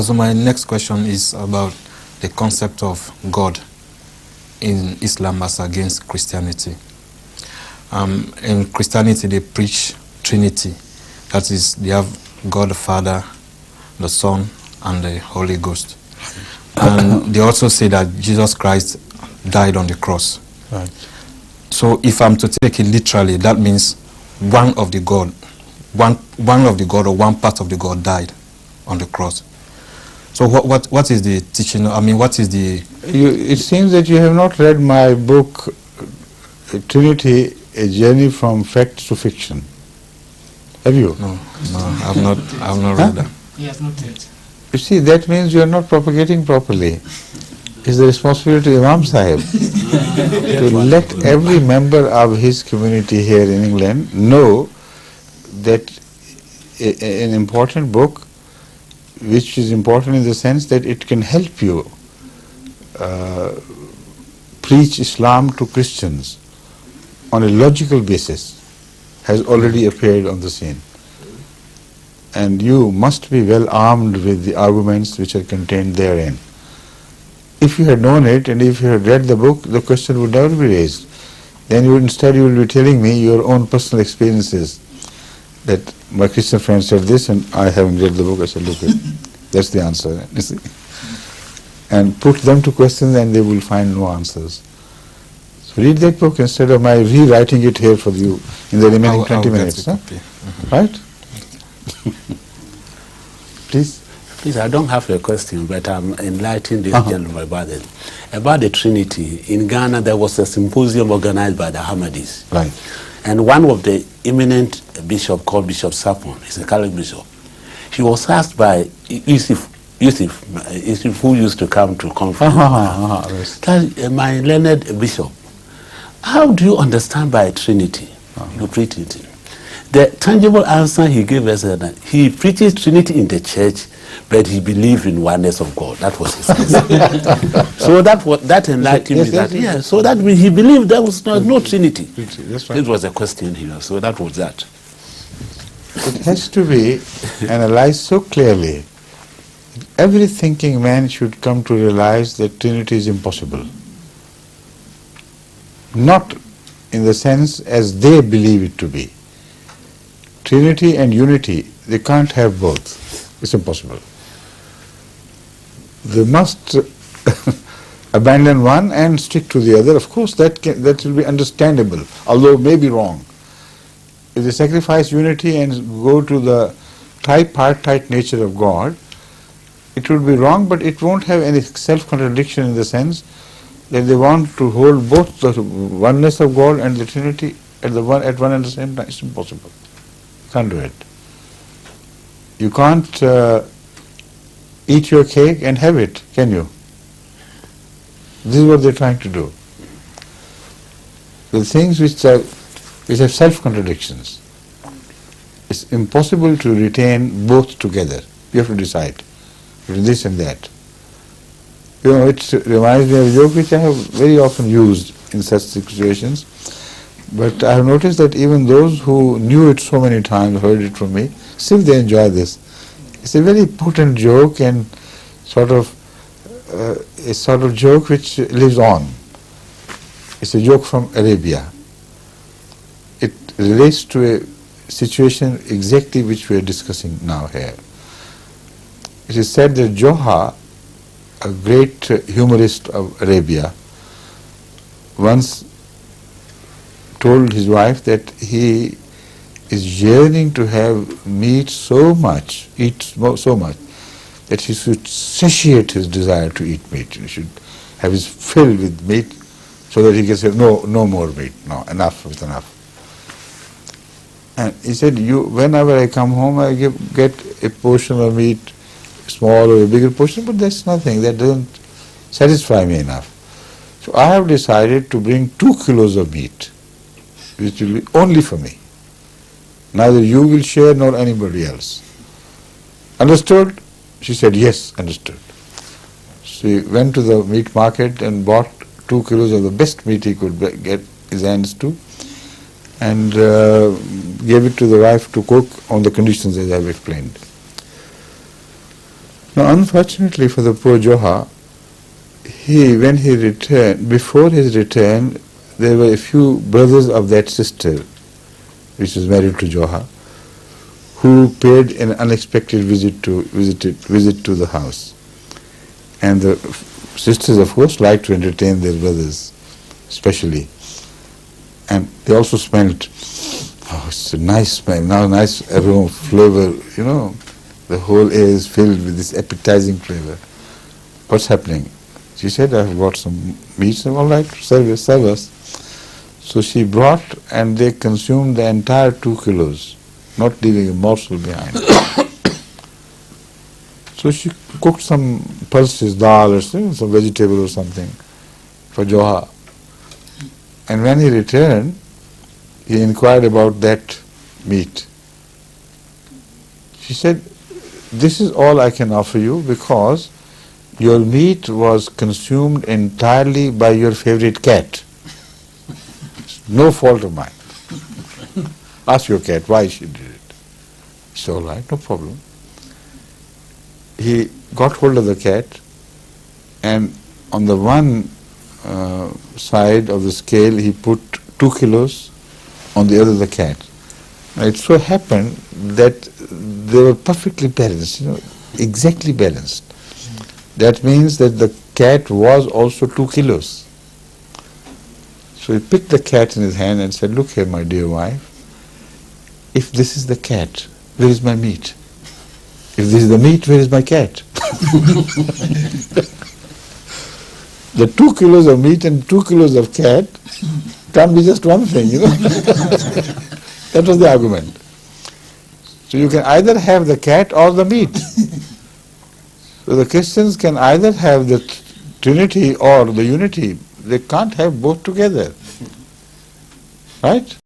So my next question is about the concept of God in Islam as against Christianity. In Christianity, they preach Trinity. That is, they have God the Father, the Son, and the Holy Ghost. And they also say that Jesus Christ died on the cross. Right. So if I'm to take it literally, that means one of the God or one part of the God died on the cross. So what is the teaching? I mean, what is the... It seems that you have not read my book, Trinity, A Journey from Fact to Fiction. Have you? No, I've not read that. He has not read. You see, that means you are not propagating properly. It's the responsibility of Imam Sahib to let every member of his community here in England know that an important book, which is important in the sense that it can help you preach Islam to Christians on a logical basis, has already appeared on the scene. And you must be well armed with the arguments which are contained therein. If you had known it and if you had read the book, the question would never be raised. Then you will be telling me your own personal experiences, that my Christian friend said this and I haven't read the book. I said, look, that's the answer. You see? And put them to questions and they will find no answers. So read that book instead of my rewriting it here for you in the remaining 20 minutes. Huh? Right? Please. Please, I don't have a question, but I'm enlightening this gentleman about the Trinity. In Ghana, there was a symposium organized by the Ahmadis. Right. And one of the eminent bishop called Bishop Sapon, he's a Catholic bishop, he was asked by Yusuf, who used to come to conference, my learned bishop, how do you understand by Trinity? You preach it. The tangible answer he gave us that he preaches Trinity in the church, but he believed in oneness of God. That was his answer. So that enlightened me that, yeah, so that he believed there was no Trinity. That's right. This was a question here, so that was that. It has to be analyzed so clearly. Every thinking man should come to realize that Trinity is impossible. Not in the sense as they believe it to be. Trinity and unity, they can't have both. It's impossible. They must abandon one and stick to the other. Of course, that will be understandable, although it may be wrong. If they sacrifice unity and go to the tripartite nature of God, it would be wrong, but it won't have any self-contradiction in the sense that they want to hold both the oneness of God and the Trinity at one and the same time. It's impossible. You can't do it. You can't eat your cake and have it, can you? This is what they're trying to do. The things which have self-contradictions, it's impossible to retain both together. You have to decide between this and that. You know, it reminds me of a joke which I have very often used in such situations, but I have noticed that even those who knew it so many times, heard it from me, still they enjoy this. It's a very potent joke and a sort of joke which lives on. It's a joke from Arabia. It relates to a situation exactly which we are discussing now here. It is said that Joha, a great humorist of Arabia, once told his wife that he is yearning to have meat so much, that he should satiate his desire to eat meat. He should have his fill with meat so that he can say, no more meat, no, enough with enough. And he said, whenever I come home, I get a portion of meat, small or a bigger portion, but that's nothing, that doesn't satisfy me enough. So I have decided to bring 2 kilos of meat, which will be only for me. Neither you will share nor anybody else. Understood? She said, yes, understood. She went to the meat market and bought 2 kilos of the best meat he could get his hands to, and gave it to the wife to cook on the conditions as I have explained. Now, unfortunately for the poor Joha, when he returned, before his return, there were a few brothers of that sister, which was married to Joha, who paid an unexpected visit to the house. And the sisters, of course, liked to entertain their brothers, especially. And they also smelled, oh, it's a nice smell, now nice aroma, flavor, you know, the whole air is filled with this appetizing flavor. What's happening? She said, I've brought some meat. Said, all right, serve us. So she brought, and they consumed the entire 2 kilos, not leaving a morsel behind. So she cooked some pulses, dal or some vegetable or something for Joha. And when he returned, he inquired about that meat. She said, this is all I can offer you because your meat was consumed entirely by your favorite cat. No fault of mine. Ask your cat why she did it. It's all right, no problem. He got hold of the cat, and on the one side of the scale he put 2 kilos, on the other the cat. Now it so happened that they were perfectly balanced, you know, exactly balanced. That means that the cat was also 2 kilos. So he picked the cat in his hand and said, look here, my dear wife, if this is the cat, where is my meat? If this is the meat, where is my cat? The 2 kilos of meat and 2 kilos of cat can't be just one thing, you know. That was the argument. So you can either have the cat or the meat. So the Christians can either have the Trinity or the unity. They can't have both together. Right?